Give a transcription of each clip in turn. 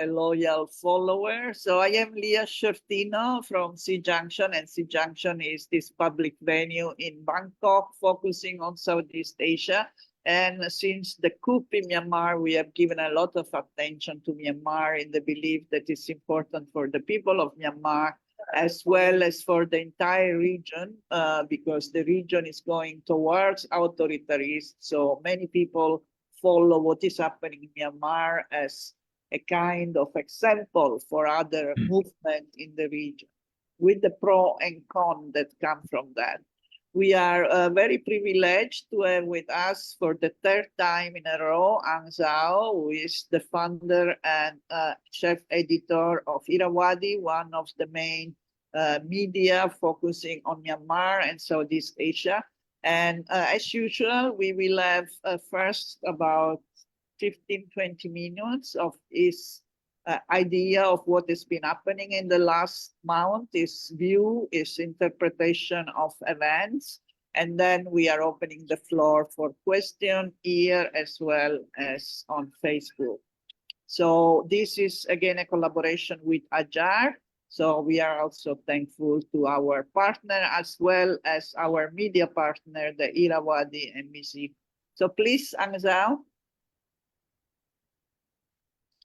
a loyal follower. So I am Sciotino from SEAJunction, and SEAJunction is this public venue in Bangkok focusing on Southeast Asia. And since the coup in Myanmar, we have given a lot of attention to Myanmar in the belief that it's important for the people of Myanmar as well as for the entire region, because the region is going towards authoritarianism. So many people follow what is happening in Myanmar as a kind of example for other movements in the region, with the pro and con that come from that. We are very privileged to have with us for the third time in a row Aung, who is the founder and chief editor of Irrawaddy, one of the main media focusing on Myanmar and Southeast Asia. And as usual, we will have first about 15-20 minutes of his idea of what has been happening in the last month, his view, his interpretation of events. And then we are opening the floor for questions here as well as on Facebook. So this is again a collaboration with Ajar. So we are also thankful to our partner as well as our media partner, the Irrawaddy and Missy. So please, Aung.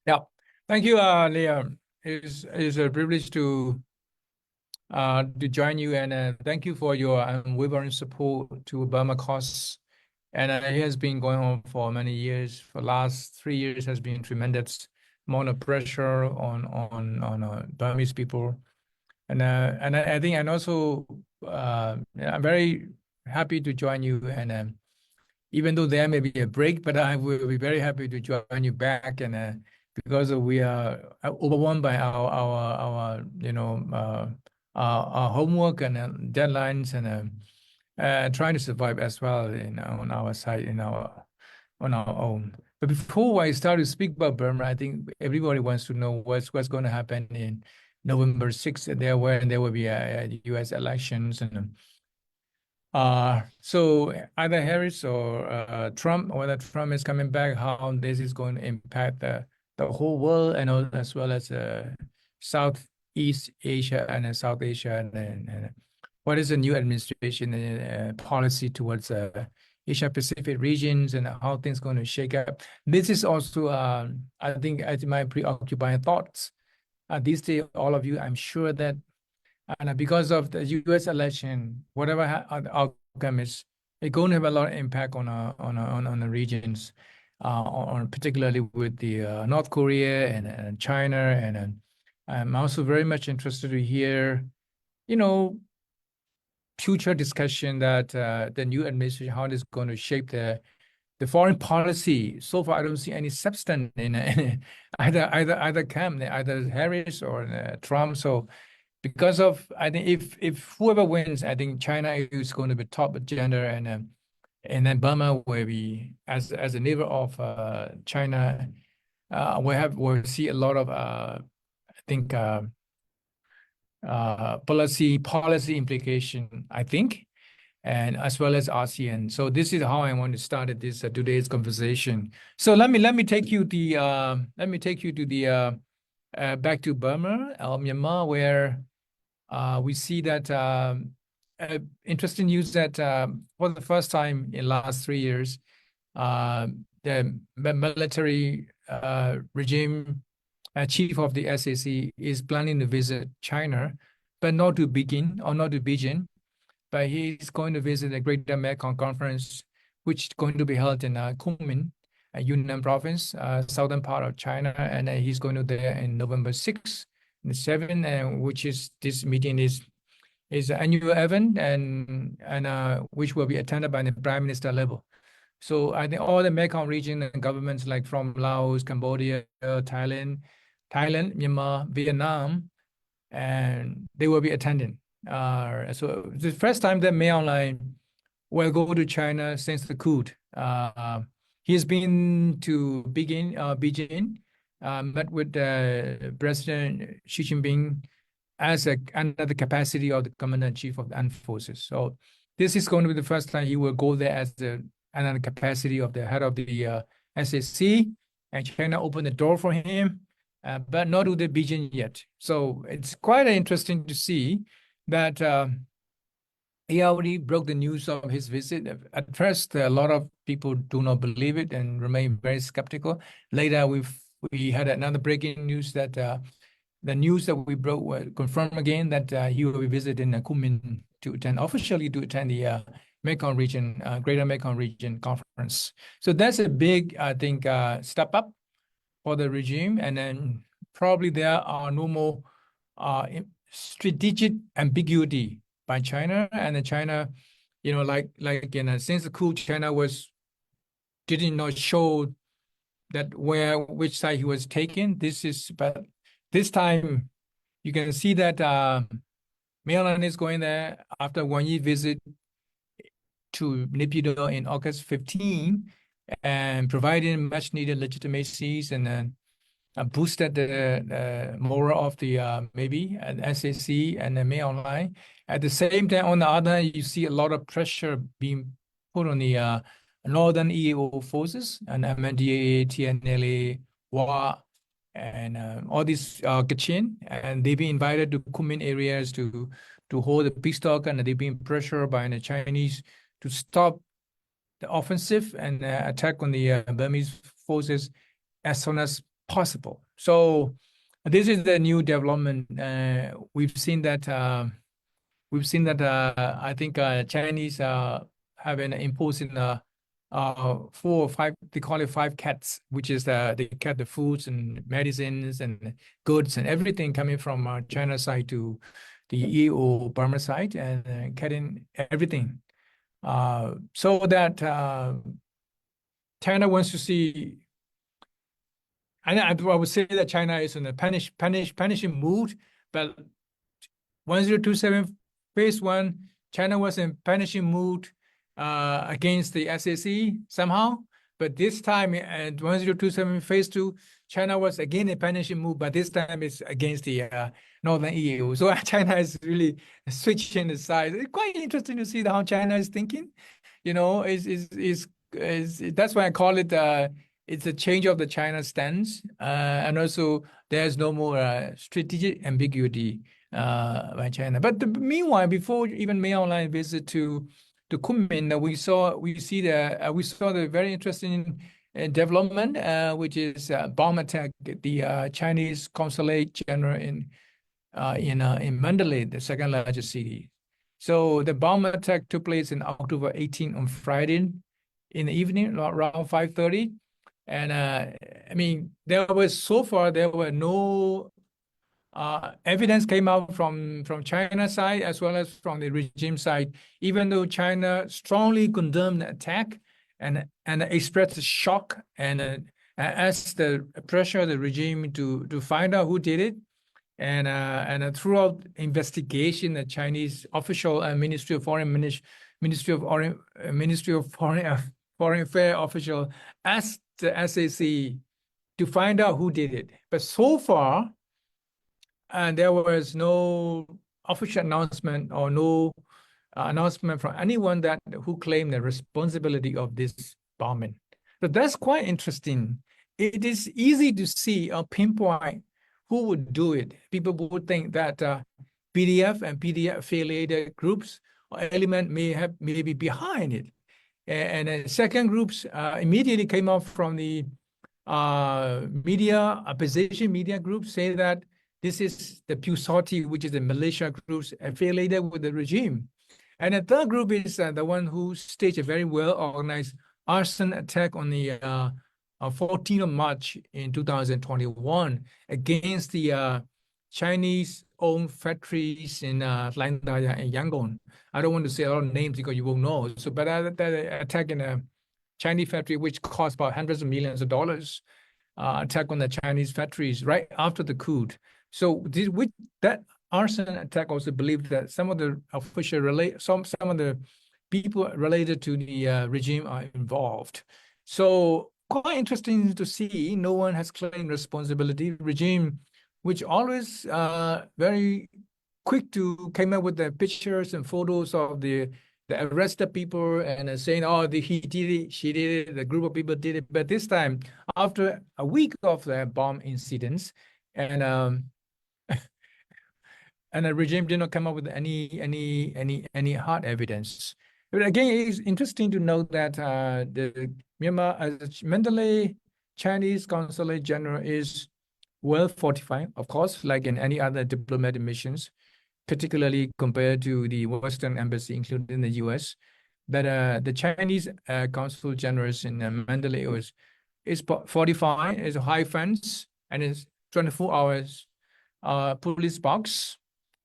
Yeah, thank you, Leah. It's a privilege to join you, and thank you for your unwavering support to Burma cause. And it has been going on for many years. For the last 3 years has been tremendous amount of pressure on Burmese people, and I think, and also I'm very happy to join you, and even though there may be a break, but I will be very happy to join you back, and because we are overwhelmed by our homework and deadlines, and trying to survive as well on our side, on our own. But before I start to speak about Burma, I think everybody wants to know what's going to happen in November 6th. There will be U.S. elections, and so either Harris or Trump, whether Trump is coming back, how this is going to impact the whole world, and as well as Southeast Asia and South Asia, and what is the new administration policy towards Asia Pacific regions, and how things going to shake up. This is also, I think, my preoccupying thoughts these days. All of you, I'm sure that, and because of the U.S. election, whatever outcome is, it's going to have a lot of impact on the regions, on particularly with the North Korea and China, and I'm also very much interested to hear, future discussion that the new administration, how it is going to shape the foreign policy. So far, I don't see any substance in either camp, either Harris or Trump. So because of, I think if whoever wins, I think China is going to be top agenda, and then Burma will be, as a neighbor of China, we'll see a lot of I think policy implication, I think, and as well as ASEAN. So this is how I want to start this today's conversation. So let me take you to the back to Burma, Myanmar, where we see that interesting news that for the first time in last 3 years, the military regime chief of the SAC is planning to visit China, but not to Beijing, but he's going to visit the Greater Mekong Conference, which is going to be held in Kunming, Yunnan province, southern part of China, and he's going to there in November 6th and 7th, which is, this meeting is an annual event, and which will be attended by the Prime Minister level. So I think all the Mekong region and governments, like from Laos, Cambodia, Thailand, Myanmar, Vietnam, and they will be attending. So the first time that Mayor Online will go to China since the coup. He's been to Beijing, met with President Xi Jinping as under the capacity of the Commander-in-Chief of the Armed Forces. So this is going to be the first time he will go there as under the capacity of the head of the SAC, and China opened the door for him. but not to the Beijing yet. So it's quite interesting to see that he already broke the news of his visit. At first, a lot of people do not believe it and remain very skeptical. Later, we had another breaking news that the news that we broke confirmed again that he will be visiting Kunming to attend officially to attend the Mekong region, Greater Mekong region conference. So that's a big, I think, step up for the regime. And then probably there are no more strategic ambiguity by China, and then China, like since the coup, China did not show that which side he was taking. But this time you can see that Mainland is going there after 1 year visit to Naypyidaw in August 15, and providing much needed legitimacies, and then boosted the moral of the maybe SAC and the Mail Online. At the same time, on the other hand, you see a lot of pressure being put on the northern EAO forces and MNDAA, TNLA, WA, and all these Kachin, and they've been invited to Kunming areas to hold the peace talk, and they've been pressured by the Chinese to stop the offensive and attack on the Burmese forces as soon as possible. So this is the new development. We've seen that. I think Chinese have been imposing 4 or 5. They call it 5 cats, which is they cut the foods and medicines and goods and everything coming from China side to the EO Burma side, and cutting everything. So that China wants to see. I would say that China is in a punishing mood, but 1027 phase 1, China was in punishing mood against the SAC somehow. But this time at 1027 phase 2, China was again in punishing mood, but this time it's against the Northern EU. So China is really switching the sides. It's quite interesting to see how China is thinking. That's why I call it it's a change of the China stance, and also there's no more strategic ambiguity by China. But meanwhile, before even May Online visit to Kunming, we saw the very interesting development, which is bomb attack at the Chinese consulate general in Mandalay, the second largest city. So the bomb attack took place in October 18 on Friday in the evening around 5:30. And there were no evidence came out from China side as well as from the regime side, even though China strongly condemned the attack and expressed shock and asked the pressure the regime to find out who did it. And throughout investigation, the Chinese official and Ministry of Foreign Affairs official asked the SAC to find out who did it. But so far, there was no official announcement or no announcement from anyone who claimed the responsibility of this bombing. So that's quite interesting. It is easy to see or pinpoint who would do it. People would think that PDF and PDF affiliated groups or element may be behind it. And then second groups immediately came up from the opposition media groups, say that this is the Pusati, which is the militia groups affiliated with the regime. And the third group is the one who staged a very well-organized arson attack on the 14th of March in 2021 against the Chinese-owned factories in Landaya and Yangon. I don't want to say a lot of names because you won't know. So, but that attack in a Chinese factory, which cost about hundreds of millions of dollars, attack on the Chinese factories right after the coup. So, with that arson attack, also believed that some of the some of the people related to the regime are involved. So, quite interesting to see. No one has claimed responsibility. Regime, which always very quick to come up with the pictures and photos of the arrested people and saying, oh, he did it, she did it, the group of people did it. But this time, after a week of the bomb incidents, and and the regime did not come up with any hard evidence. But again, it's interesting to note that the Myanmar Mandalay Chinese Consulate General is well fortified, of course, like in any other diplomatic missions, particularly compared to the Western embassy, including the U.S. But the Chinese Consul Generals in Mandalay is fortified, is a high fence, and is 24 hours police box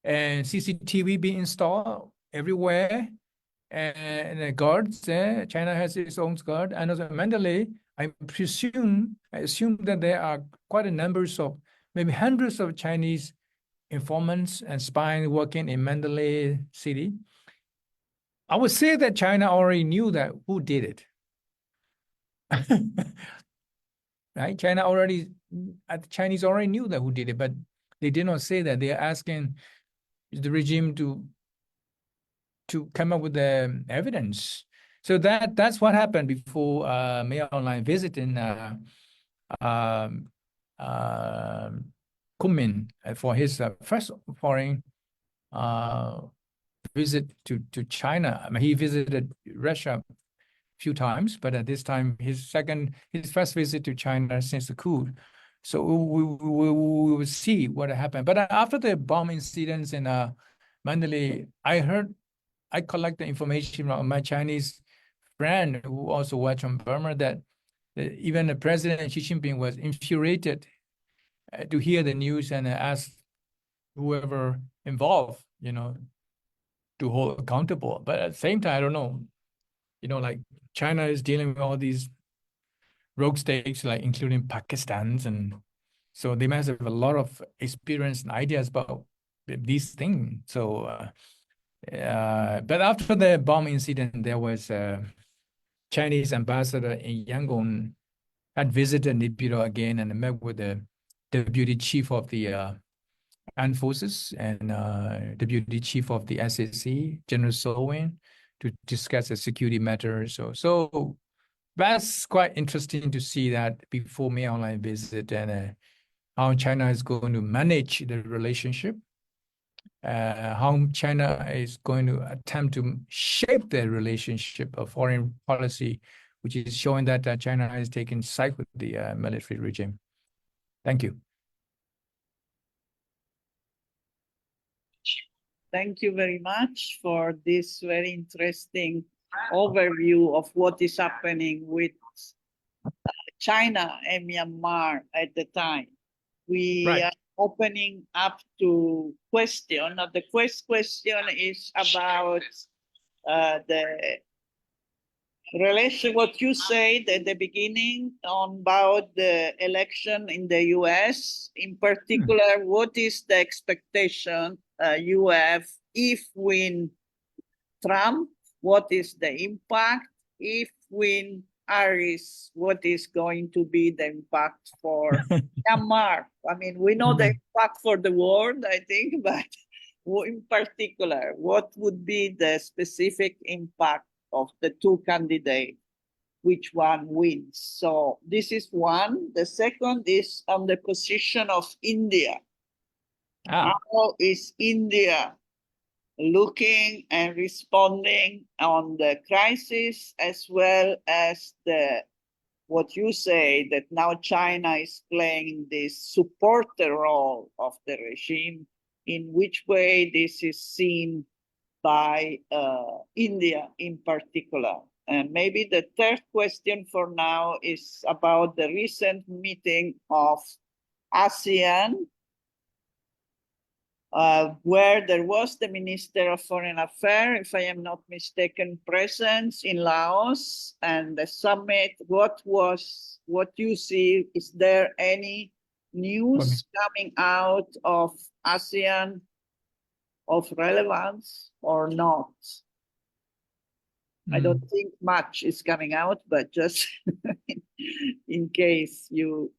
and CCTV being installed everywhere, and the guards there. China has its own guard, and also Mandalay. I assume that there are quite a numbers of maybe hundreds of Chinese informants and spies working in Mandalay city. I would say that China already knew that who did it. Right? Chinese already knew that who did it, but they did not say that. They are asking the regime to come up with the evidence. So that's what happened before Mayor Online visiting Kunming for his first foreign visit to China. I mean, he visited Russia a few times, but at this time, his first visit to China since the coup. So we will see what happened. But after the bomb incidents in Mandalay, I collect the information from my Chinese friend who also watched from Burma that even the President Xi Jinping was infuriated to hear the news and asked whoever involved, to hold accountable. But at the same time, I don't know, like China is dealing with all these rogue states, like including Pakistan's, and so they must have a lot of experience and ideas about these things. So, but after the bomb incident, there was a Chinese ambassador in Yangon had visited Naypyidaw again and met with the deputy chief of the armed forces and deputy chief of the SAC, General Solwyn, to discuss the security matters. So that's quite interesting to see that before my online visit and how China is going to manage the relationship, how China is going to attempt to shape their relationship of foreign policy, which is showing that China is taking side with the military regime. Thank you. Thank you very much for this very interesting overview of what is happening with China and Myanmar at the time. We are opening up to question. Now, the question is about the relation, what you said at the beginning about the election in the US. In particular, what is the expectation you have if win Trump? What is the impact? If win Harris, what is going to be the impact for Myanmar? I mean, we know the impact for the world, I think, but in particular, what would be the specific impact of the two candidates? Which one wins? So this is one. The second is on the position of India. How is India looking and responding on the crisis, as well as what you say that now China is playing this supporter role of the regime? In which way this is seen by India in particular? And maybe the third question for now is about the recent meeting of ASEAN, where there was the Minister of Foreign Affairs, if I am not mistaken, present in Laos, and the summit. What you see? Is there any news coming out of ASEAN of relevance or not? I don't think much is coming out, but just in case you.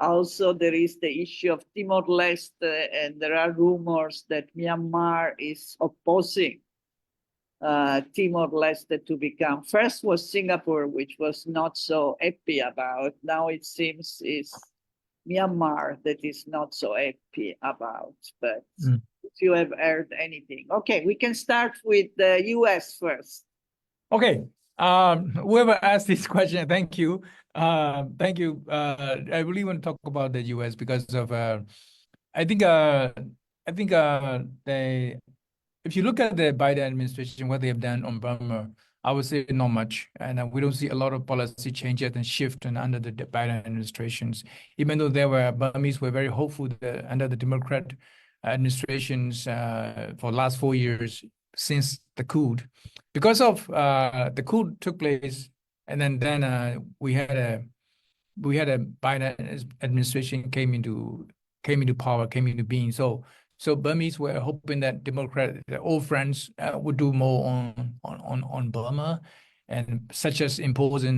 Also, there is the issue of Timor-Leste, and there are rumors that Myanmar is opposing Timor-Leste to become. First was Singapore, which was not so happy about. Now it seems is Myanmar that is not so happy about, but Mm. if you have heard anything. Okay, we can start with the US first. Okay. Whoever asked this question, thank you. Thank you. I really want to talk about the US because of I think they, if you look at the Biden administration, what they have done on Burma, I would say not much, and we don't see a lot of policy changes and shift and under the Biden administrations. Even though there were Burmese were very hopeful that under the Democrat administrations for the last 4 years since the coup, because of the coup took place, and then we had a Biden administration came into power, came into being. So Burmese were hoping that the old friends would do more on Burma, and such as imposing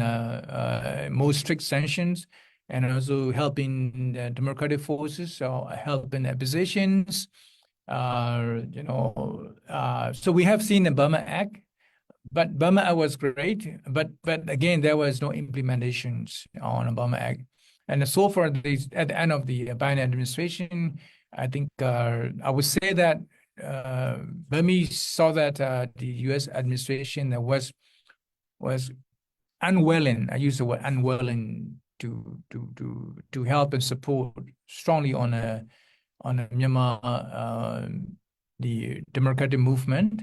more strict sanctions, and also helping the democratic forces or helping the oppositions. So we have seen the Burma Act, but Burma Act was great, but again there was no implementations on the Burma Act, and so far at the end of the Biden administration, I think I would say that Burmese saw that the U.S. administration was unwilling. I use the word unwilling to help and support strongly on Myanmar the democratic movement.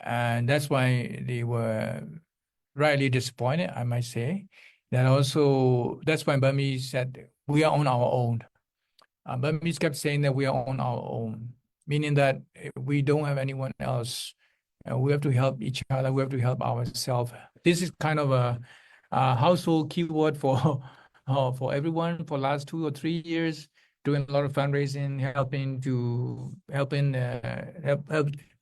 And that's why they were rightly disappointed, I might say. That also, that's why Burmese said, we are on our own. Burmese kept saying that we are on our own, meaning that we don't have anyone else. We have to help each other. We have to help ourselves. This is kind of a household keyword for everyone for the last 2 or 3 years, doing a lot of fundraising, helping to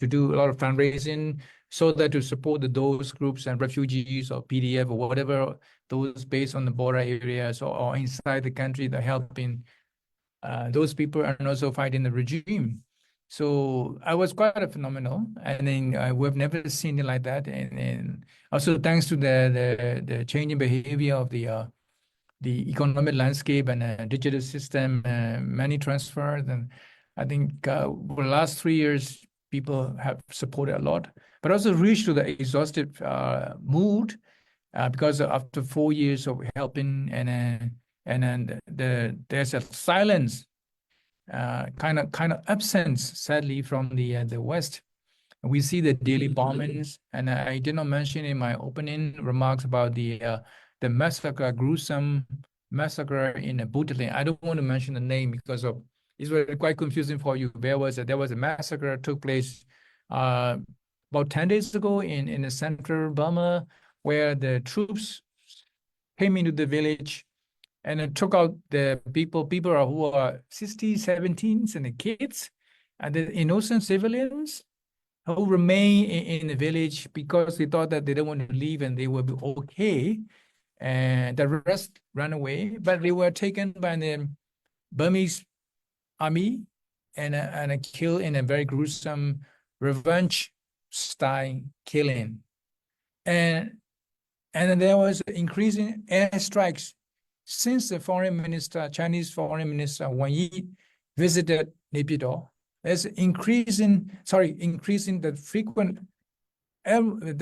do a lot of fundraising so that to support those groups and refugees or PDF or whatever, those based on the border areas or inside the country, that helping those people and also fighting the regime. So I was quite a phenomenal, and then we've never seen it like that. And also thanks to the changing behavior of the economic landscape and digital system, money transfers, and I think over the last 3 years, people have supported a lot, but also reached to the exhaustive mood because after 4 years of helping, and then there's a silence, kind of absence, sadly, from the West. We see the daily bombings, and I did not mention in my opening remarks about the massacre, gruesome massacre in Butali. I don't want to mention the name because of it's quite confusing for you. There was a massacre that took place about 10 days ago in the central Burma, where the troops came into the village and it took out the people who are 60s, 17s, and the kids, and the innocent civilians who remain in the village because they thought that they don't want to leave and they will be okay. And the rest ran away, but they were taken by the Burmese army and killed in a very gruesome revenge style killing. And then there was increasing airstrikes since the Chinese Foreign Minister Wang Yi visited Naypyidaw. There's increasing the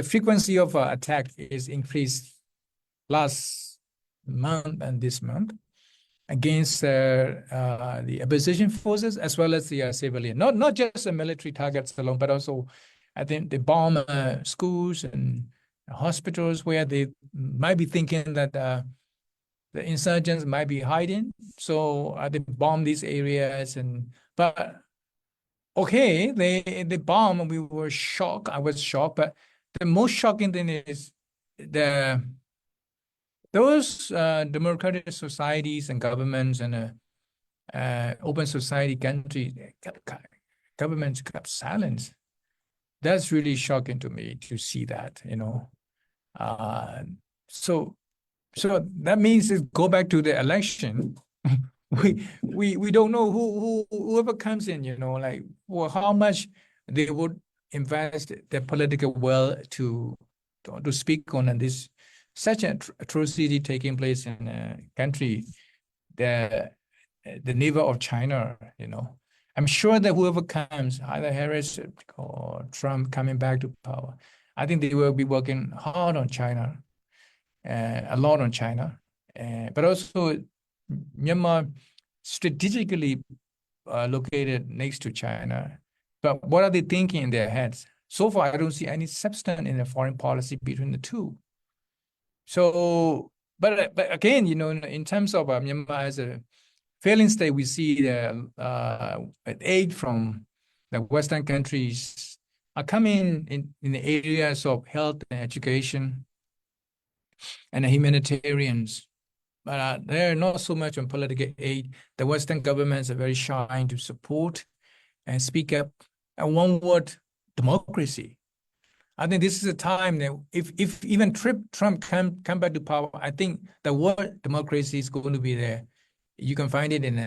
frequency of attack is increased last month and this month against the opposition forces as well as the civilian. Not just the military targets alone, but also I think they bomb schools and hospitals where they might be thinking that the insurgents might be hiding. So they bomb these areas, but okay, they bomb and we were shocked. I was shocked, but the most shocking thing is those democratic societies and governments and open society countries, governments kept silence. That's really shocking to me to see that, So that means it go back to the election. we don't know whoever comes in, how much they would invest their political will to speak on this such an atrocity taking place in a country the neighbor of China, you know. I'm sure that whoever comes, either Harris or Trump coming back to power, I think they will be working hard on China, a lot on China, but also Myanmar strategically located next to China. But what are they thinking in their heads? So far, I don't see any substance in the foreign policy between the two. So, but again, you know, in terms of Myanmar as a failing state, we see the aid from the Western countries are coming in the areas of health and education and the humanitarians. But they're not so much on political aid. The Western governments are very shy to support and speak up. And one word, democracy. I think this is a time that if even Trump come back to power, I think the word democracy is going to be there. You can find it in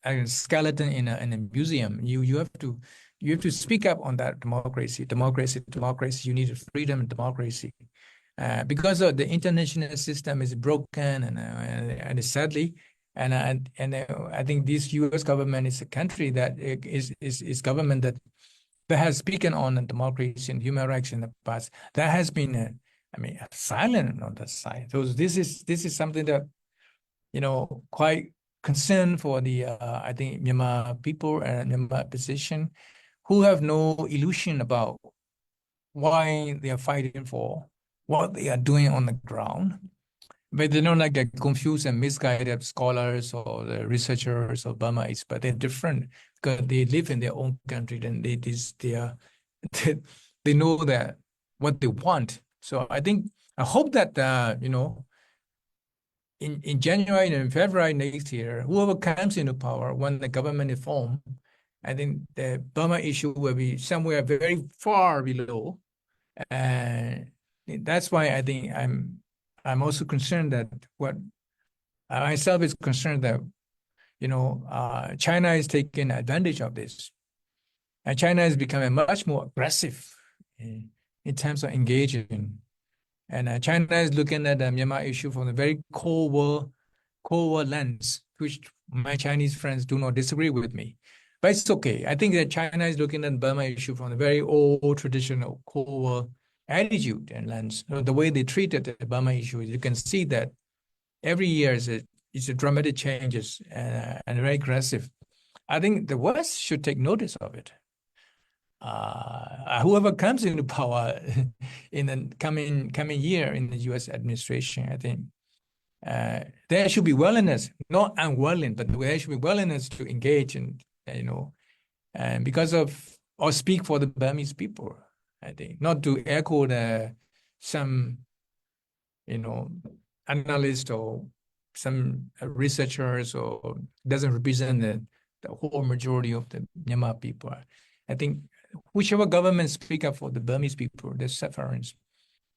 a skeleton in a museum. You have to speak up on that democracy. You need freedom and democracy. Because of the international system is broken and sadly, and I think this U.S. government is a country that is government that has spoken on democracy and human rights in the past. That has been, silent on that side. So this is something that, you know, quite concern for the I think Myanmar people and Myanmar opposition, who have no illusion about why they are fighting for, what they are doing on the ground. But they don't like get confused and misguided scholars or the researchers or Burmese, but they're different because they live in their own country and they know that what they want. So I hope that you know, in January and February next year, whoever comes into power when the government is formed, I think the Burma issue will be somewhere very far below. And that's why I think I'm also concerned that what myself is concerned that, you know, China is taking advantage of this. And China is becoming much more aggressive in terms of engaging. And China is looking at the Myanmar issue from a very Cold War lens, which my Chinese friends do not disagree with me. But it's okay. I think that China is looking at the Burma issue from a very old traditional Cold War attitude and lens. So the way they treated the Burma issue, you can see that every year is a dramatic changes and very aggressive. I think the West should take notice of it. Whoever comes into power in the coming year in the U.S. administration, I think there should be willingness, not unwilling, but there should be willingness to engage and you know, and because of or speak for the Burmese people. I think not to echo some, you know, analyst or some researchers or doesn't represent the whole majority of the Myanmar people. I think whichever government speak up for the Burmese people, the sufferings,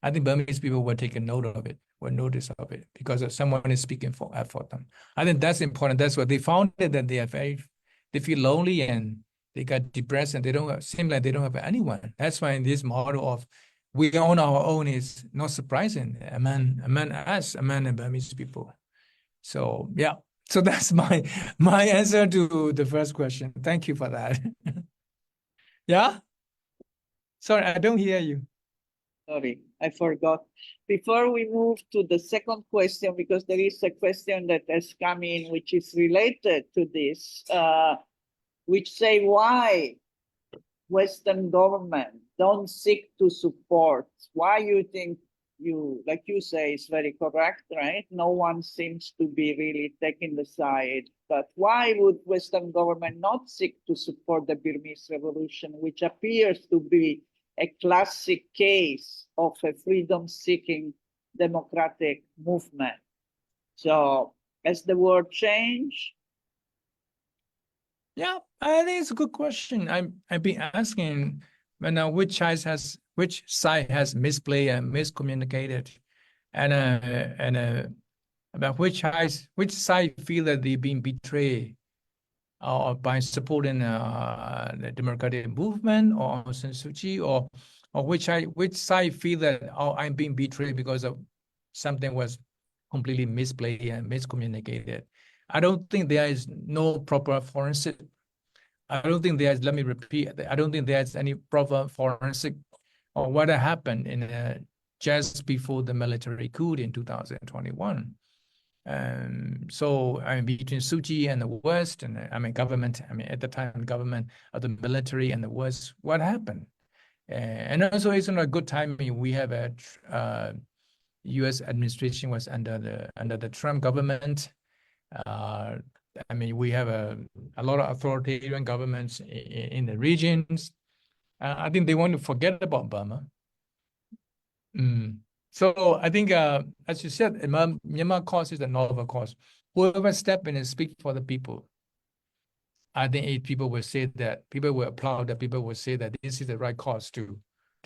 I think Burmese people will take a note of it, will notice of it, because someone is speaking for them. I think that's important. That's what they found that they feel lonely and they got depressed and seem like they don't have anyone. That's why in this model of we on our own is not surprising among us, among the Burmese people. So yeah, so that's my answer to the first question. Thank you for that. Yeah? Sorry, I don't hear you. Sorry, I forgot. Before we move to the second question, because there is a question that has come in which is related to this, which say why Western government don't seek to support. Why you think like you say, is very correct, right? No one seems to be really taking the side. But why would Western government not seek to support the Burmese revolution, which appears to be a classic case of a freedom-seeking democratic movement? So has the world changed? Yeah, I think it's a good question. I've been asking which side has misplayed and miscommunicated, and about which side feel that they've been betrayed by supporting the democratic movement or Aung San Suu Kyi, or which side feel that I'm being betrayed because of something was completely misplayed and miscommunicated. I don't think there is no proper forensic. I don't think there's, let me repeat, I don't think there's any proper forensic or what happened in just before the military coup in 2021. So I mean, between Suu Kyi and the West, and I mean government, I mean at the time government of the military and the West, what happened? And also it's not a good timing. We have a U.S. administration was under the Trump government. I mean, we have a lot of authoritarian governments in the regions. I think they want to forget about Burma. So I think, as you said, Myanmar cause is a novel cause. Whoever step in and speak for the people, I think people will say that, people will applaud that, people will say that this is the right cause to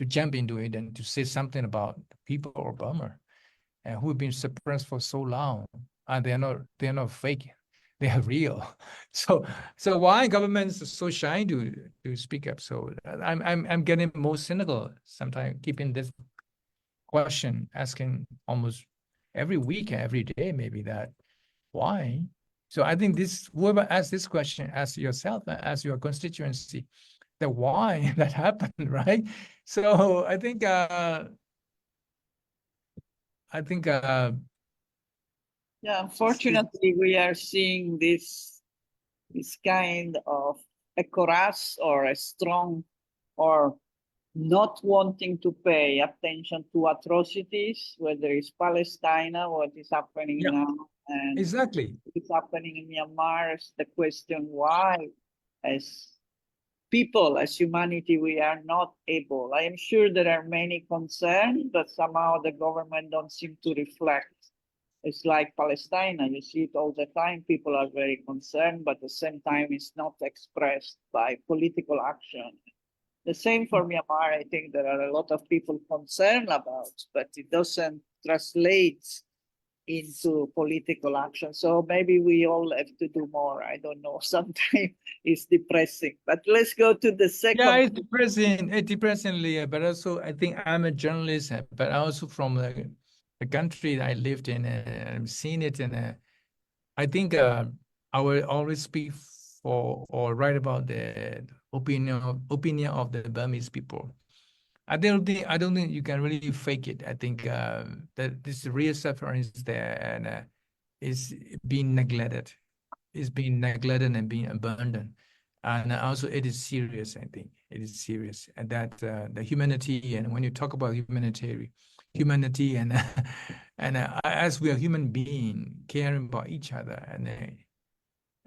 jump into it and to say something about the people of Burma and who have been suppressed for so long. And they're not fake. They are real. So why governments are so shy to speak up? So I'm getting more cynical sometimes, keeping this question, asking almost every week, every day, maybe that why? So I think this, whoever asks this question, ask yourself, ask your constituency, the why that happened, right? So I think Yeah, unfortunately, we are seeing this kind of a courage or a strong or not wanting to pay attention to atrocities, whether it's Palestine, what is happening Yeah. now, and exactly. it's happening in Myanmar. Is the question why, as people, as humanity, we are not able. I am sure there are many concerns, but somehow the government don't seem to reflect. It's like Palestine, you see it all the time. People are very concerned, but at the same time, it's not expressed by political action. The same for Myanmar. I think there are a lot of people concerned about, but it doesn't translate into political action. So maybe we all have to do more. I don't know. Sometimes it's depressing. But let's go to the second. Yeah, it's depressing, Leah, but also I think I'm a journalist, but also from the country that I lived in, and I've seen it, and I think I will always speak for or write about the opinion of the Burmese people. I don't think you can really fake it. I think that this real suffering is there, and is being neglected. It's being neglected and being abandoned. And also it is serious, I think. It is serious. And that the humanity, and when you talk about humanity and and as we are human being caring about each other, and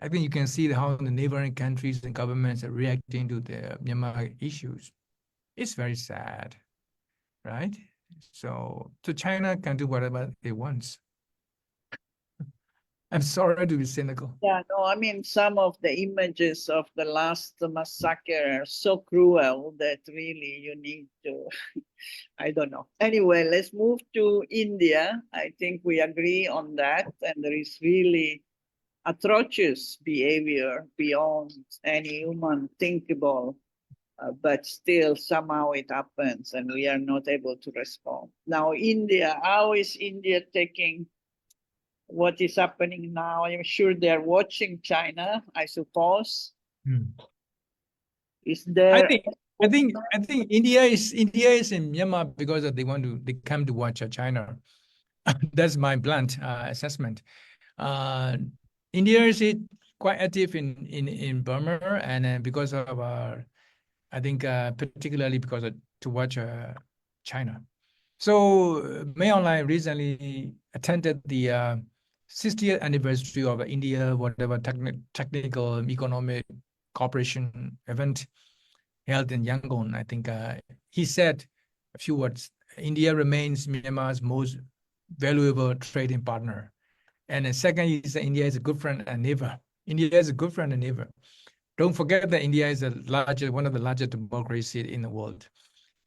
I think you can see how the neighboring countries and governments are reacting to the Myanmar issues. It's very sad, right? So China can do whatever it wants. I'm sorry to be cynical. Yeah, no, I mean, some of the images of the last massacre are so cruel that really you need to, I don't know. Anyway, let's move to India. I think we agree on that. And there is really atrocious behavior beyond any human thinkable, but still somehow it happens and we are not able to respond. Now, India, how is India taking what is happening now? I'm sure they're watching China, I suppose. Is there? I think India is in Myanmar because they come to watch China. That's my blunt assessment. India is quite active in Burma, and because of I think particularly because to watch China. So May Online recently attended the 60th anniversary of India, whatever technical economic cooperation event held in Yangon. I think he said a few words. India remains Myanmar's most valuable trading partner. And the second, he said India is a good friend and neighbor. India is a good friend and neighbor. Don't forget that India is one of the largest democracies in the world.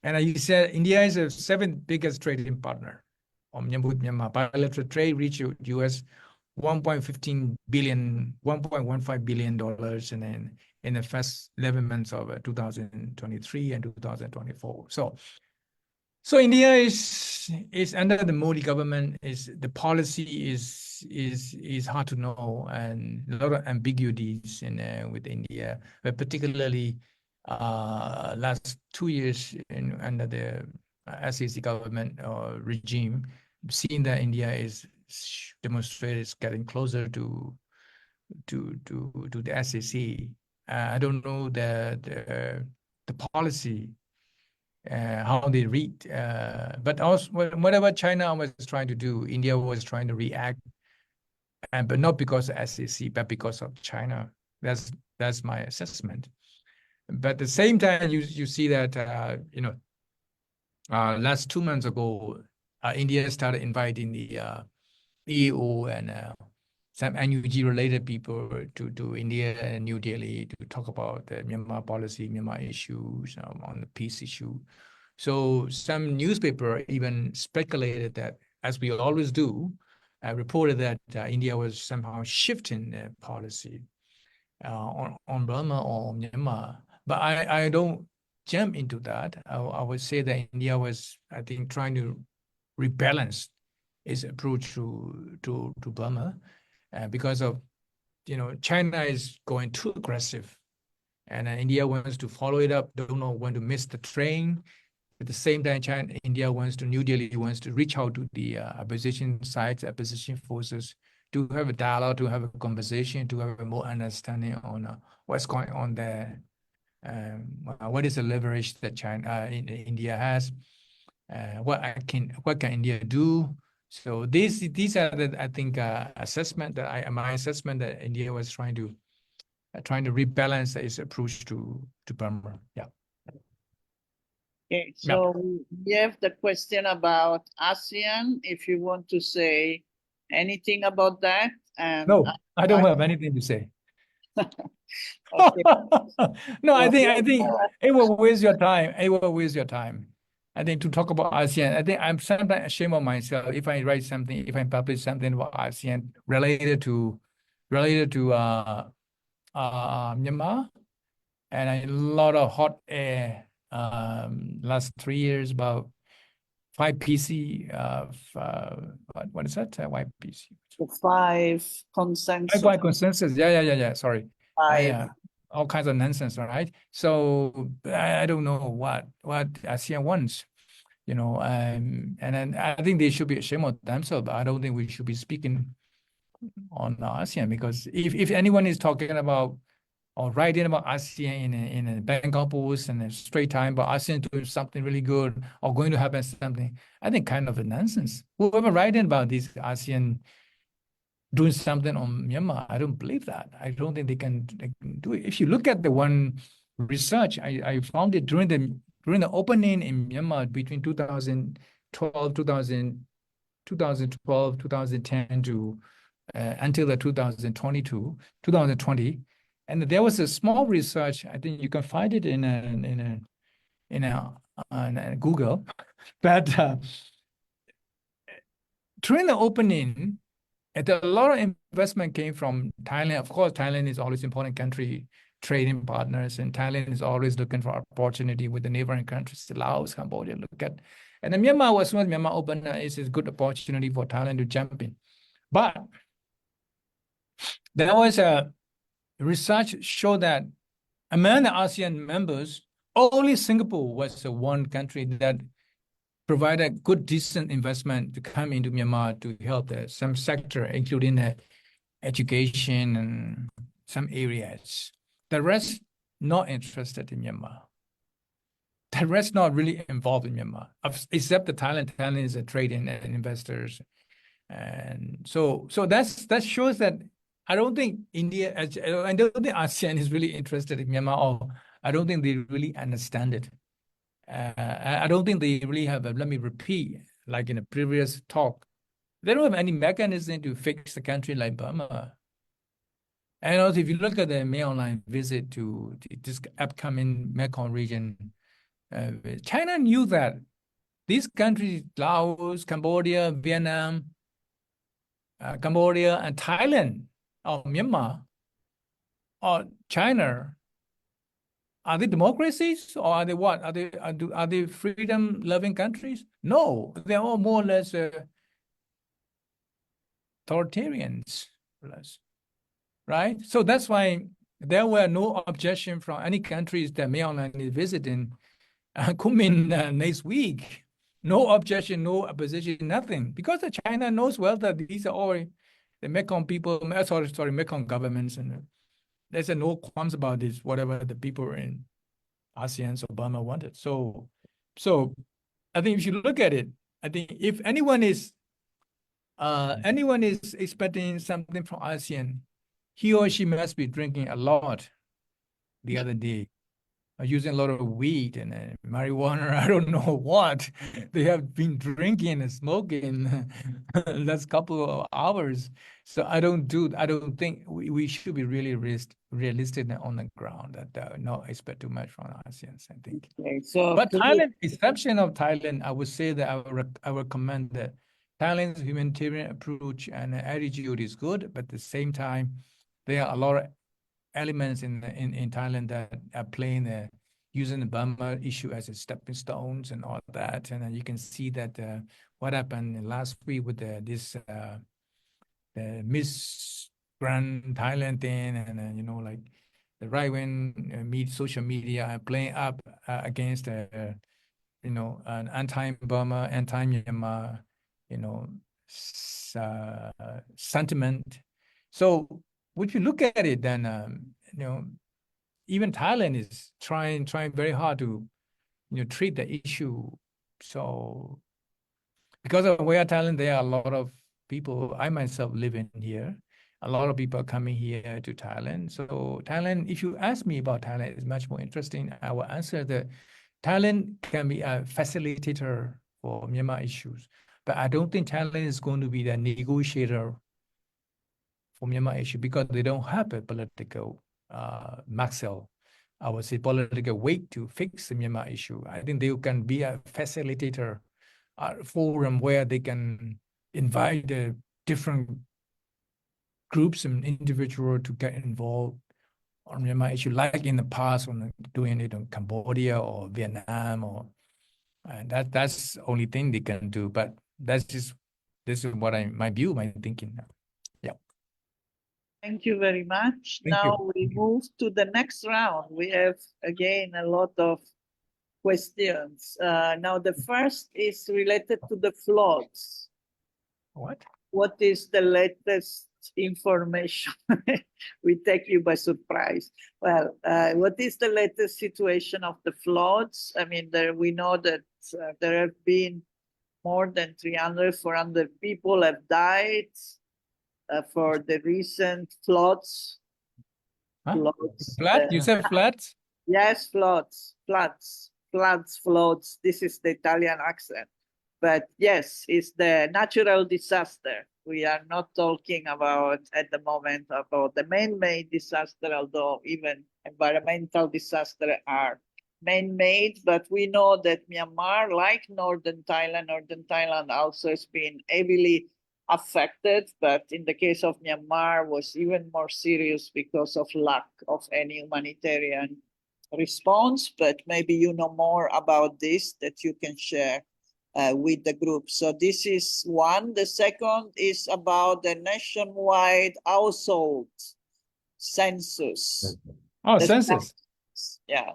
And he said India is the 7th biggest trading partner of Myanmar. Bilateral trade reached US $1.15 billion, $1.15 billion in the first 11 months of 2023 and 2024. So India is under the Modi government. Is the policy is hard to know, and a lot of ambiguities in with India, but particularly last 2 years under the SEC government or regime, seeing that India is demonstrated getting closer to the SEC. I don't know the policy how they read. But also, whatever China was trying to do, India was trying to react, but not because of SEC, but because of China. That's my assessment. But at the same time, you see that last 2 months ago, India started inviting the EU and some NUG-related people to India and New Delhi to talk about the Myanmar policy, Myanmar issues, on the peace issue. So some newspaper even speculated that, as we always do, reported that India was somehow shifting their policy on Burma or Myanmar. But I don't jump into that. I would say that India was, I think, trying to rebalance its approach to Burma because of, China is going too aggressive, and India wants to follow it up. Don't know when to miss the train. At the same time, India New Delhi wants to reach out to the opposition sides, opposition forces, to have a dialogue, to have a conversation, to have a more understanding on what's going on there. What is the leverage that India has? What can India do? So these are the, I think, my assessment that India was trying to rebalance its approach to Burma. Yeah. Okay, so we have the question about ASEAN, if you want to say anything about that. And No, I don't have anything to say. okay. No, I think it will waste your time. It will waste your time. I think to talk about ASEAN, I think I'm sometimes ashamed of myself if I write something, if I publish something about ASEAN related to Myanmar, and a lot of hot air last 3 years about 5PC what is that? YPC. The five consensus. Five consensus. Yeah. Sorry. Five. All kinds of nonsense, right? So I don't know what ASEAN wants, and then I think they should be ashamed of themselves. But I don't think we should be speaking on ASEAN, because if anyone is talking about or writing about ASEAN in a Bangkok Post and a Straight Time, but ASEAN doing something really good or going to happen something, I think kind of a nonsense. Whoever writing about this ASEAN doing something on Myanmar, I don't believe that. I don't think they can do it. If you look at the one research, I found it during the opening in Myanmar between 2012, 2010 to until the 2020, and there was a small research. I think you can find it in Google, but during the opening, a lot of investment came from Thailand. Of course, Thailand is always an important country, trading partners, and Thailand is always looking for opportunity with the neighboring countries, Laos, Cambodia. And then Myanmar was when Myanmar opened, is a good opportunity for Thailand to jump in. But there was a research showed that among the ASEAN members, only Singapore was the one country that provided good, decent investment to come into Myanmar to help some sector, including the education and some areas. The rest not interested in Myanmar. The rest not really involved in Myanmar, except the Thailand. Thailand is a trading and investors, and so that shows that I don't think India, I don't think ASEAN is really interested in Myanmar, or I don't think they really understand it. I don't think they really have let me repeat, like in a previous talk, they don't have any mechanism to fix the country like Burma. And also, if you look at the Online visit to this upcoming Mekong region, China knew that these countries, Laos, Cambodia, Vietnam, Cambodia, and Thailand, or Myanmar, or China, Are they democracies or are they what? Are they freedom-loving countries? No, they're all more or less authoritarians, right? So that's why there were no objection from any countries that Myanmar is visiting Kunming next week. No objection, no opposition, nothing. Because China knows well that these are all the Mekong people, sorry, Mekong governments, and there's no qualms about this, whatever the people in ASEAN or Burma wanted. So I think if you look at it, I think if anyone is expecting something from ASEAN, he or she must be drinking a lot the other day, using a lot of weed and marijuana. I don't know what they have been drinking and smoking last couple of hours. So I don't think we should be really realistic on the ground that not expect too much from ASEAN, I think. Okay, so But Thailand, exception of Thailand, I would say that I would recommend that Thailand's humanitarian approach and attitude is good, but at the same time, there are a lot of elements in Thailand that are playing using the Burma issue as a stepping stones and all that. And you can see that what happened last week with this the Miss Grand Thailand thing, and you know, like the right wing social media are playing up against you know, an anti-Burma, anti-Myanmar, you know, sentiment. So if you look at it, then you know, even Thailand is trying very hard to, you know, treat the issue. So because of where Thailand, there are a lot of people. I myself live in here. A lot of people are coming here to Thailand. So Thailand, if you ask me about Thailand, it's much more interesting. I will answer that Thailand can be a facilitator for Myanmar issues, but I don't think Thailand is going to be the negotiator for Myanmar issue because they don't have a political muscle, I would say, political weight to fix the Myanmar issue. I think they can be a facilitator, forum where they can invite the different groups and individuals to get involved on Myanmar issue, like in the past when doing it in Cambodia or Vietnam, or and that's the only thing they can do. But this is what my view, my thinking. Yeah. thank you very much. Thank Now you. we move to the next round. We have again a lot of questions. Now the first is related to the floods. What? What is the latest information? We take you by surprise. Well, what is the latest situation of the floods? I mean, we know that there have been more than 300, 400 people have died for the recent floods. Huh? Floods. Flat? You said flats? Yes, floods. This is the Italian accent. But yes, it's the natural disaster. We are not talking about at the moment about the man-made disaster, although even environmental disasters are man-made. But we know that Myanmar, like Northern Thailand also has been heavily affected. But in the case of Myanmar, was even more serious because of lack of any humanitarian response. But maybe you know more about this that you can share with the group. So this is one. The second is about the nationwide household census. Oh, The census. Yeah.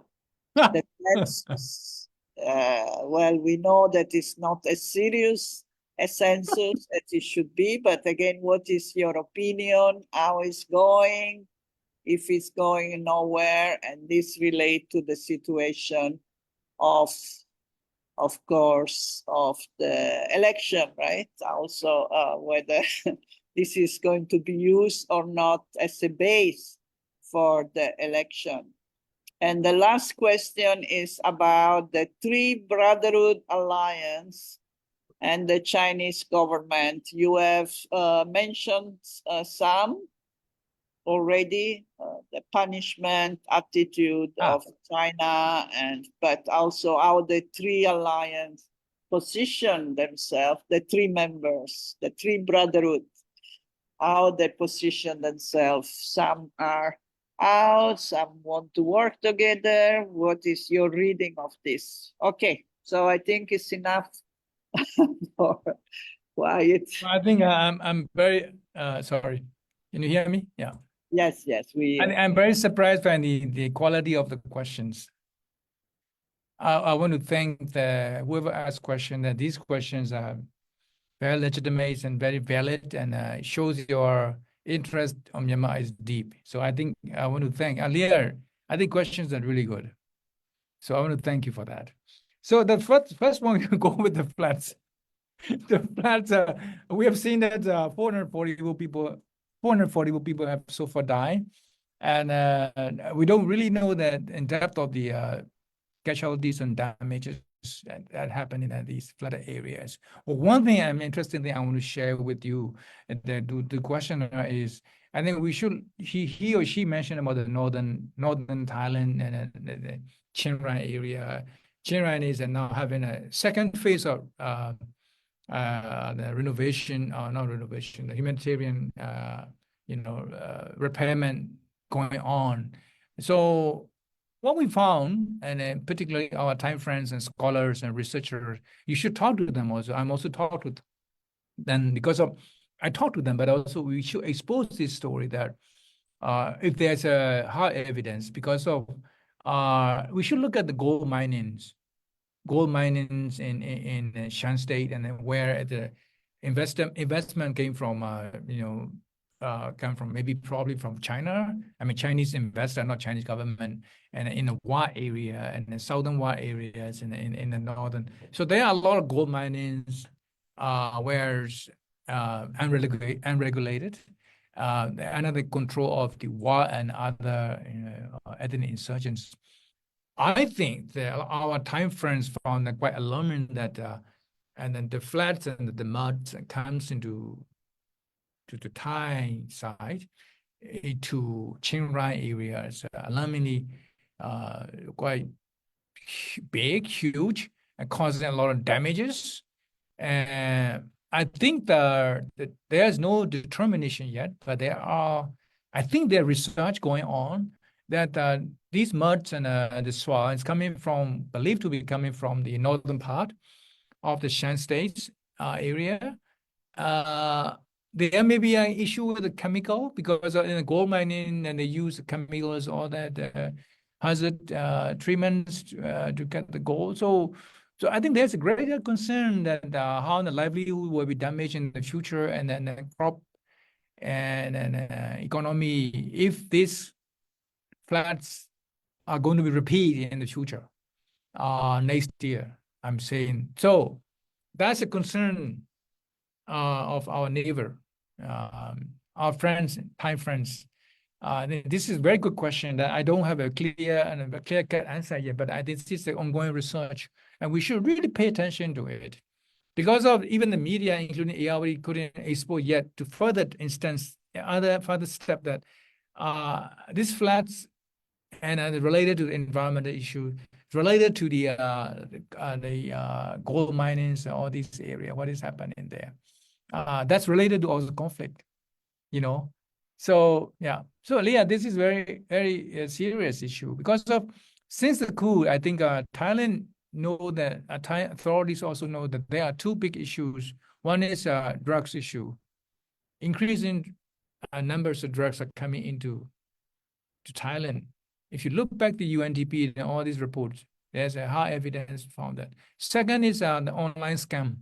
The census. Well, we know that it's not as serious a census as it should be, but again, what is your opinion? How it's going? If it's going nowhere, and this relate to the situation of course, of the election, right? Also, whether this is going to be used or not as a base for the election. And the last question is about the Three Brotherhood Alliance and the Chinese government. You have mentioned some already, the punishment attitude of China, but also how the Three Alliance position themselves, the three members, the Three Brotherhood, how they position themselves. Some are out, some want to work together. What is your reading of this? Okay, so I think it's enough for quiet. I think I'm very sorry. Can you hear me? Yeah. Yes, I'm very surprised by the quality of the questions. I want to thank whoever asked question, that these questions are very legitimate and very valid, and shows your interest on Myanmar is deep. So I think I want to thank Alia. I think questions are really good. So I want to thank you for that. So the first one, you go with the floods. The floods, we have seen that 440 people have so far died. And we don't really know that in depth of the casualties and damages that happen in these flooded areas. Well, one thing I'm interested in, I want to share with you, the questioner is, I think we should, he or she mentioned about the northern Thailand and the Chiang Rai area. Chiang Rai is now having a second phase of the renovation, not renovation, the humanitarian, repairment going on. So what we found, and particularly our Thai friends and scholars and researchers, you should talk to them also. I'm also talked with them because of, I talked to them, but also we should expose this story that if there's a hard evidence, because of, we should look at the gold minings in Shan State, and then where the investment came from, come from probably from China. I mean, Chinese investor, not Chinese government, and in the Wa area and the southern Wa areas and in the northern. So there are a lot of gold minings, where unregulated, under the control of the Wa and other ethnic insurgents. I think that our time friends found that quite alarming that, and then the floods and the mud comes into the Thai side, to Chiang Rai areas, alarmingly quite big, huge, and causing a lot of damages. And I think that there's no determination yet, but I think there's research going on that these muds and the soil is believed to be coming from the northern part of the Shan States area. There may be an issue with the chemical, because in the gold mining and they use chemicals, all that hazard treatments to get the gold. So I think there's a greater concern that how the livelihood will be damaged in the future, and then the crop and economy, if these floods are going to be repeated in the future, next year, I'm saying. So that's a concern of our neighbor, our friends, Thai friends. This is a very good question that I don't have a clear-cut answer yet, but this is the ongoing research, and we should really pay attention to it. Because of even the media, including Irrawaddy, couldn't expose yet to further step that these floods and related to the environmental issue, related to the gold minings, all these area, what is happening there. That's related to all the conflict, So yeah, so Leah, this is very, very serious issue, because of, since the coup, I think Thailand know that Thai authorities also know that there are two big issues. One is drugs issue. Increasing numbers of drugs are coming into Thailand. If you look back the UNDP and all these reports, there's a high evidence found that. Second is the online scam.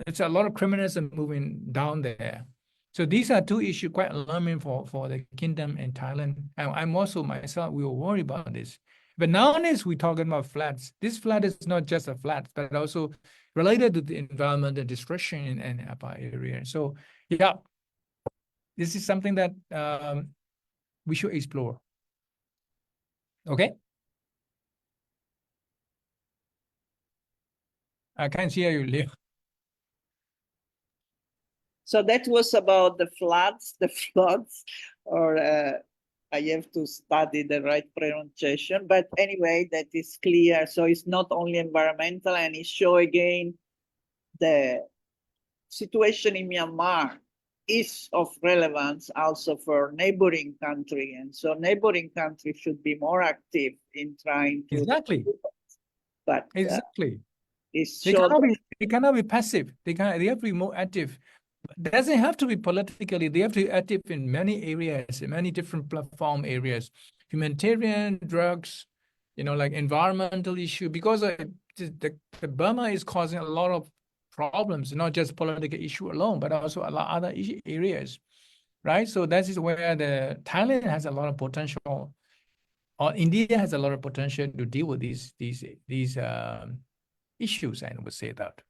It's a lot of criminals are moving down there. So these are two issues quite alarming for the kingdom in Thailand. And I'm also myself, we were worried about this. But nowadays we're talking about floods. This flood is not just a flood, but also related to the environment and destruction in Apa area. So yeah, this is something that we should explore. Okay. I can't hear you, Leo. So that was about the floods, or I have to study the right pronunciation. But anyway, that is clear. So it's not only environmental, and it shows again the situation in Myanmar is of relevance also for neighboring country, and so neighboring countries should be more active in trying to. Exactly. But Exactly. it's They showed. cannot be passive. They have to be more active. Doesn't have to be politically. They have to be active in many areas, in many different platform areas, humanitarian, drugs, like environmental issue. Because the Burma is causing a lot of problems, not just political issue alone, but also a lot of other areas, right? So that is where the Thailand has a lot of potential, or India has a lot of potential to deal with these issues. I would say that.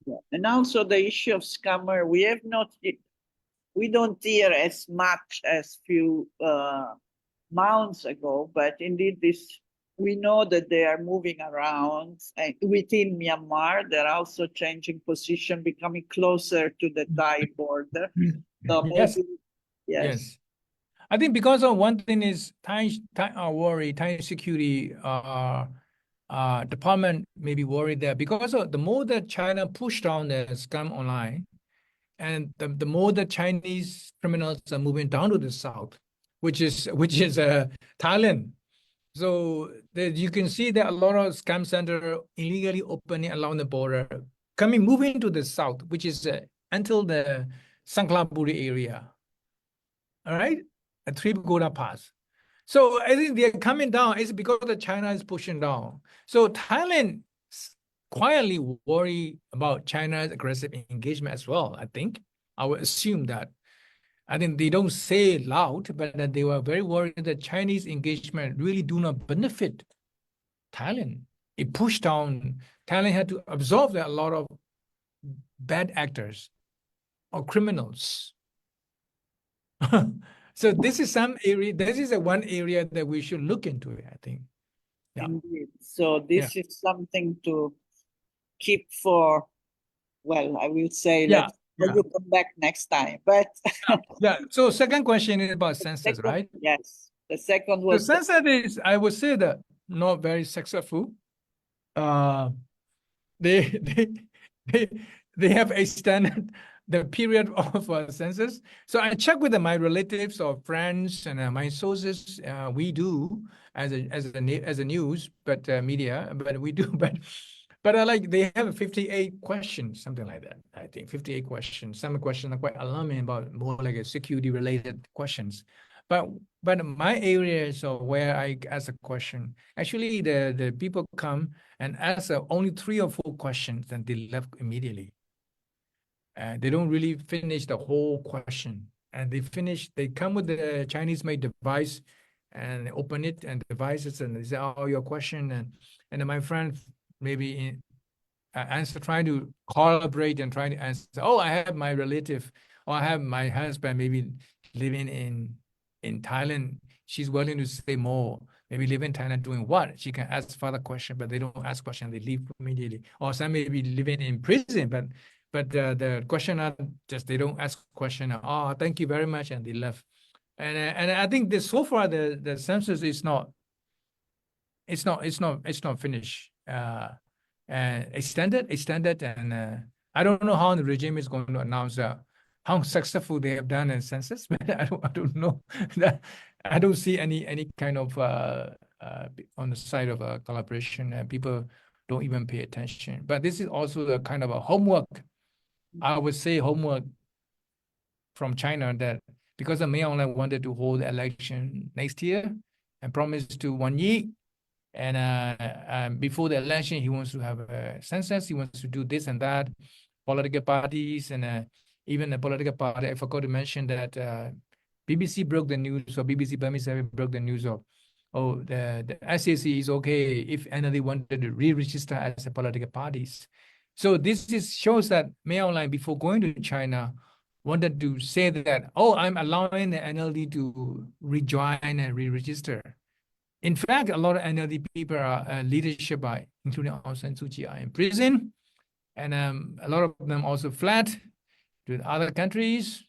Yeah. And also the issue of scammer, we don't hear as much as few months ago, but indeed we know that they are moving around within Myanmar. They're also changing position, becoming closer to the Thai border. So Yes. maybe, Yes. I think because of one thing is Thai worry, Thai security department may be worried that because of the more that China pushed down the scam online, and the more the Chinese criminals are moving down to the south, which is Thailand. So you can see that a lot of scam center illegally opening along the border, moving to the south, which is until the Sanklapuri area. All right, a Tripura Pass. So I think they're coming down. It's because the China is pushing down. So Thailand quietly worry about China's aggressive engagement as well. I think I would assume that. I think they don't say it loud, but that they were very worried that Chinese engagement really do not benefit Thailand. It pushed down. Thailand had to absorb a lot of bad actors or criminals. So this is some area. This is one area that we should look into. I think. Yeah. Indeed. So this is something to keep for. Well, I will say let's you come back next time. But yeah. So second question is about census, right? Yes. The second was the census is, I would say, that not very successful. They have extended the period of census. So I check with my relatives or friends and my sources. We do as a news, but media, but we do, but I like they have 58 questions, something like that. I think 58 questions. Some questions are quite alarming, about more like a security related questions. But my areas of where I ask a question, actually the people come and ask only 3 or 4 questions, and they left immediately. They don't really finish the whole question. And they come with the Chinese-made device and they open it and devices, and they say, "Oh, your question." And then my friend maybe trying to collaborate and trying to answer. "Oh, I have my relative, or I have my husband maybe living in Thailand. She's willing to say more. Maybe live in Thailand doing what?" She can ask further question, but they don't ask question. They leave immediately. Or some may be living in prison, but the question are just, they don't ask question. "Oh, thank you very much," and they left. And I think this so far the census is not. It's not finished. And extended, and I don't know how the regime is going to announce how successful they have done in census, but I don't know. I don't see any kind of on the side of collaboration, and people don't even pay attention. But this is also a kind of a homework. I would say homework from China, that because the Mayor only wanted to hold the election next year and promised to Wan Yi. And before the election, he wants to have a census. He wants to do this and that. Political parties and even the political party. I forgot to mention that BBC broke the news, or BBC Burmese broke the news of, the SAC is okay if NLD wanted to re-register as a political parties. So this shows that Mayor Online, before going to China, wanted to say that, I'm allowing the NLD to rejoin and re-register. In fact, a lot of NLD people are leadership, including Aung San Suu Kyi, are in prison, and a lot of them also fled to other countries.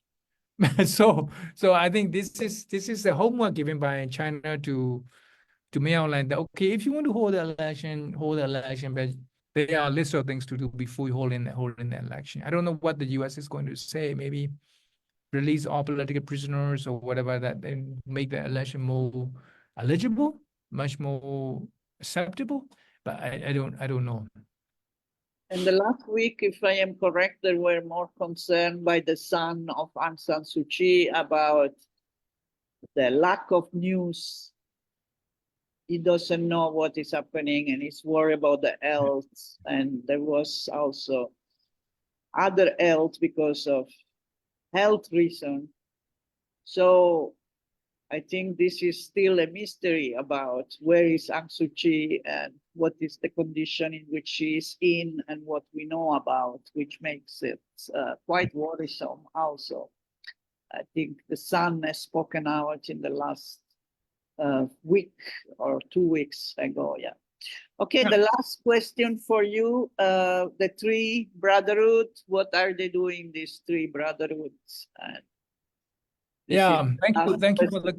So I think this is the homework given by China to Mayor Online, that okay, if you want to hold the election, but there are a list of things to do before you hold in the election. I don't know what the US is going to say. Maybe release all political prisoners or whatever, that they make the election more eligible, much more acceptable. But I don't know. And the last week, if I am correct, there were more concerned by the son of Aung San Suu Kyi about the lack of news. He doesn't know what is happening and he's worried about the health. And there was also other health because of health reason. So I think this is still a mystery about where is Aung Suu Kyi and what is the condition in which she is in and what we know about, which makes it quite worrisome also. I think the son has spoken out in the last week or 2 weeks ago, yeah. Okay, the last question for you, the three brotherhood, what are they doing, these three brotherhoods? Yeah, thank you for the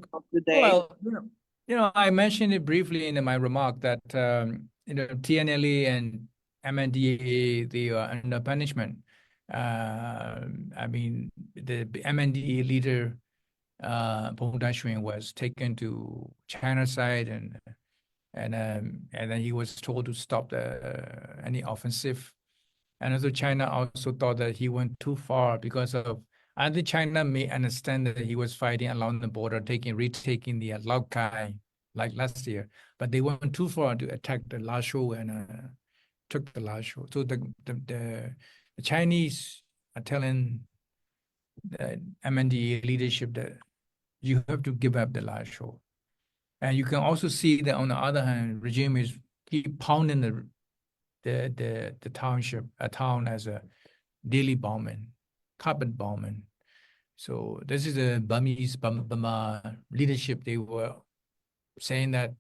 day. Well, I mentioned it briefly in my remark that TNLA and MNDAA, they are under punishment. I mean, the MNDAA leader Peng Dashuin was taken to China side, and then he was told to stop any offensive. And also China also thought that he went too far because of, I think China may understand that he was fighting along the border, retaking the Laogai like last year, but they went too far to attack the Lashu and took the Lashu. So the Chinese are telling the MNDA leadership that you have to give up the Lashu. And you can also see that on the other hand, regime is keep pounding the township, a town as a daily bombing, carpet bombing. So this is the Burma leadership. They were saying that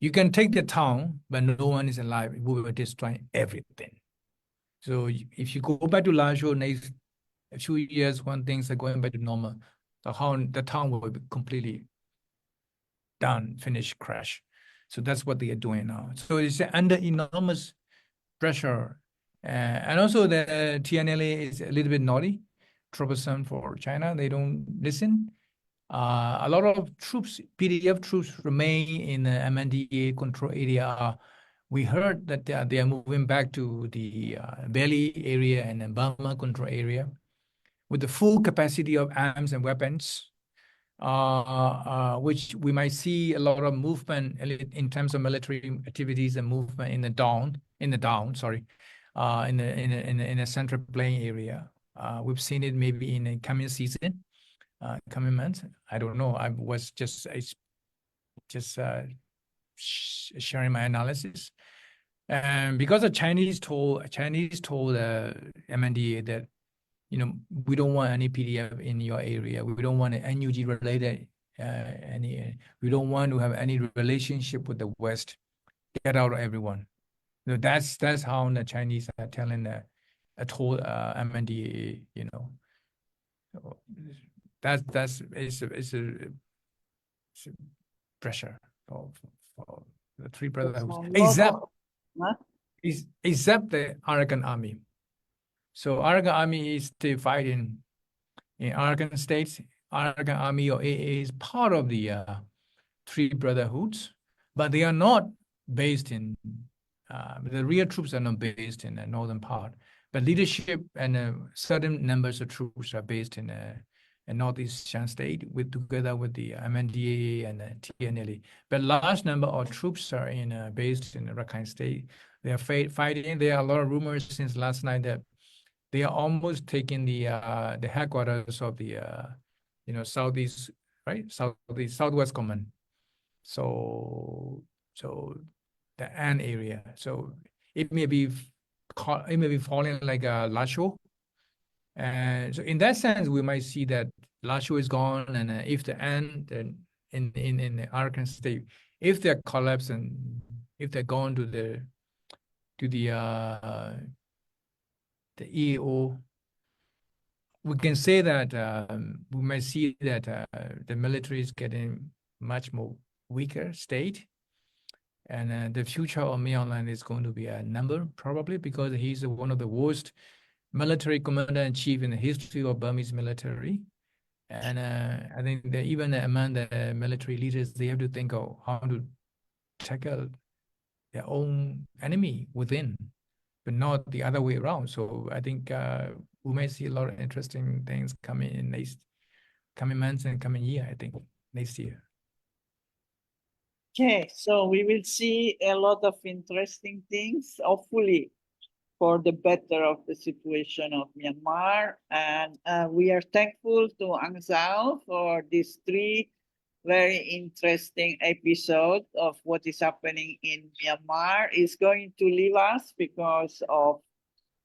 you can take the town, but no one is alive. We will destroy everything. So if you go back to Lashio next few years, when things are going back to normal, the town will be completely done, finished, crash. So that's what they are doing now. So it's under enormous pressure. And also the TNLA is a little bit naughty, troublesome for China. They don't listen. A lot of troops, PDF troops, remain in the MNDA control area. We heard that they are moving back to the Valley area and the Burma control area with the full capacity of arms and weapons, which we might see a lot of movement in terms of military activities and movement in the Central Plain area. We've seen it maybe in the coming season, coming months. I don't know. I was just sharing my analysis, and because the Chinese told MNDA that we don't want any PDF in your area. We don't want NUG related we don't want to have any relationship with the West. Get out of everyone. That's how the Chinese are telling told MNDA. So that's a pressure for the three brotherhoods, except the Arakan army. So Arakan army is still fighting in Arakan states. Arakan army or AA is part of the three brotherhoods, but they are not based in. The real troops are not based in the northern part, but leadership and certain numbers of troops are based in Northeast Shan State together with the MNDAA and TNLA. But large number of troops are based in Rakhine State. They are fighting. There are a lot of rumors since last night that they are almost taking the headquarters of the southeast, right? Southwest Command. So the An area. So it may be falling like a Lasho. And so in that sense, we might see that Lasho is gone, and if the An in the Arakan state, if they're collapsed and if they're gone to the EAO, we can say that we might see that the military is getting much more weaker state, and the future of Min Aung Hlaing is going to be a number, probably because he's one of the worst military commander-in-chief in the history of Burmese military. And I think that even among the military leaders, they have to think of how to tackle their own enemy within, but not the other way around. So I think we may see a lot of interesting things coming in coming months and coming year, I think, next year. Okay, so we will see a lot of interesting things, hopefully for the better of the situation of Myanmar. And we are thankful to Aung for these 3 very interesting episodes of what is happening in Myanmar. Is going to leave us because of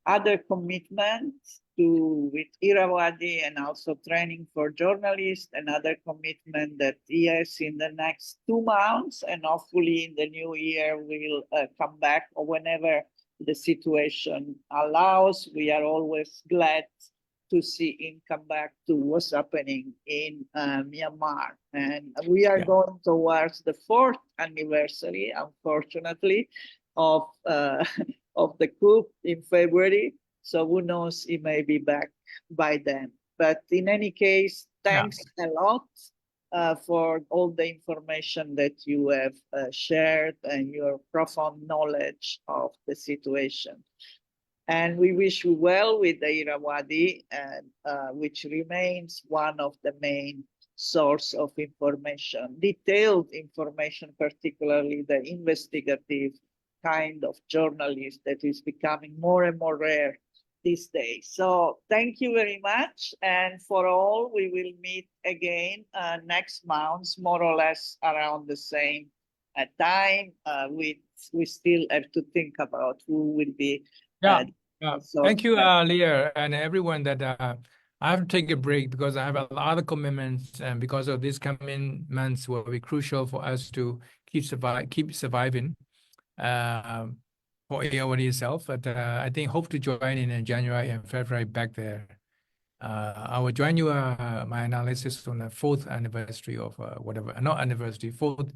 other commitments with Irrawaddy and also training for journalists, another commitment that he has in the next 2 months, and hopefully in the new year we'll come back, or whenever the situation allows. We are always glad to see him come back to what's happening in Myanmar. And we are going towards the 4th anniversary, unfortunately, of of the coup in February. So who knows, he may be back by then. But in any case, thanks a lot for all the information that you have shared and your profound knowledge of the situation. And we wish you well with the Irrawaddy, and which remains one of the main source of information, detailed information, particularly the investigative kind of journalist that is becoming more and more rare these days. So thank you very much. And for all, we will meet again next month, more or less around the same time. We still have to think about who will be. So Thank you, Leah, and everyone that I have to take a break because I have a lot of commitments, and because of these coming months will be crucial for us to keep surviving for Irrawaddy itself. But I think hope to join in January and February back there. I will join you my analysis on the 4th anniversary of whatever, not anniversary, 4th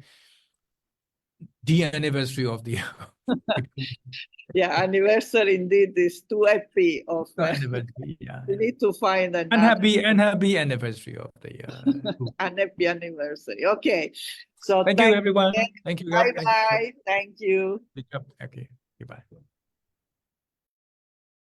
anniversary of the yeah, anniversary indeed is too happy of anniversary. Yeah, we need to find an happy anniversary of the unhappy anniversary. Okay, so thank you everyone. Thank you. Bye bye. Thank you. Okay, goodbye.